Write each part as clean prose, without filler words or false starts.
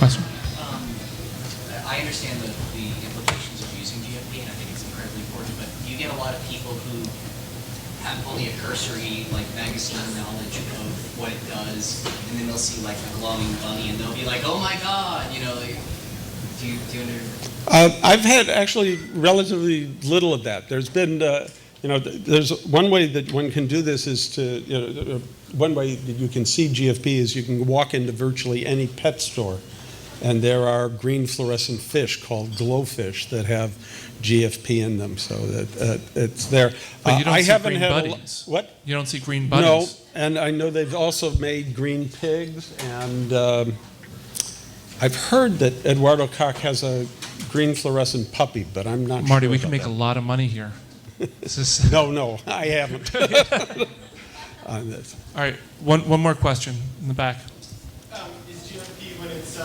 Question? I understand the implications of using GFP, and I think it's incredibly important, but you get a lot of people who have only a cursory, like, magazine knowledge of what it does, and then they'll see, like, a glowing bunny, and they'll be like, oh my God, you know, like, do you I've had actually relatively little of that. There's been, there's one way that one can do this is to, one way that you can see GFP is you can walk into virtually any pet store, and there are green fluorescent fish called glowfish that have GFP in them, so that it's there. But you don't I see haven't green had buddies. what? You don't see green buddies. No, and I know they've also made green pigs, and I've heard that Eduardo Koch has a green fluorescent puppy, but I'm not sure. Marty, we can make a lot of money here. No, I haven't. On this. All right, one more question in the back. Is GFP, when it's in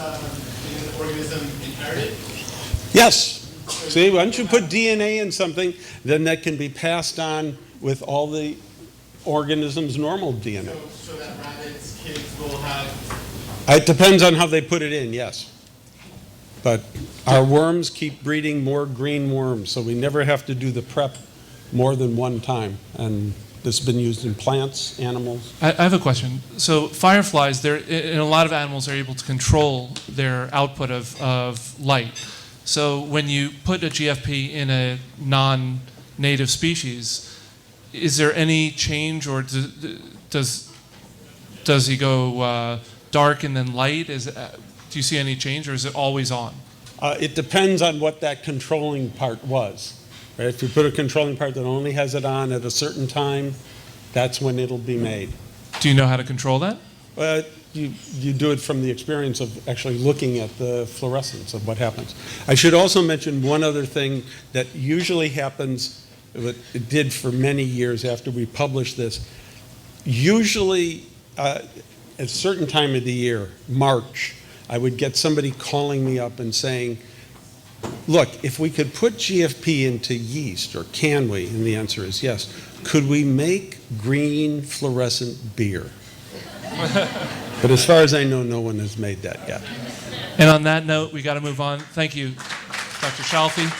an organism, inherited? Yes. See, once you put DNA in something, then that can be passed on with all the organism's normal DNA. So that rabbits, kids will have... It depends on how they put it in, yes. But our worms keep breeding more green worms, so we never have to do the prep more than one time. And this has been used in plants, animals. I have a question. So fireflies, in a lot of animals, are able to control their output of light. So when you put a GFP in a non-native species, is there any change, or does he go dark and then light? Do you see any change, or is it always on? It depends on what that controlling part was. Right? If you put a controlling part that only has it on at a certain time, that's when it'll be made. Do you know how to control that? You do it from the experience of actually looking at the fluorescence of what happens. I should also mention one other thing that usually happens, it did for many years after we published this. Usually, at a certain time of the year, March, I would get somebody calling me up and saying, look, if we could put GFP into yeast, or can we? And the answer is yes. Could we make green fluorescent beer? But as far as I know, no one has made that yet. And on that note, we got to move on. Thank you, Dr. Chalfie.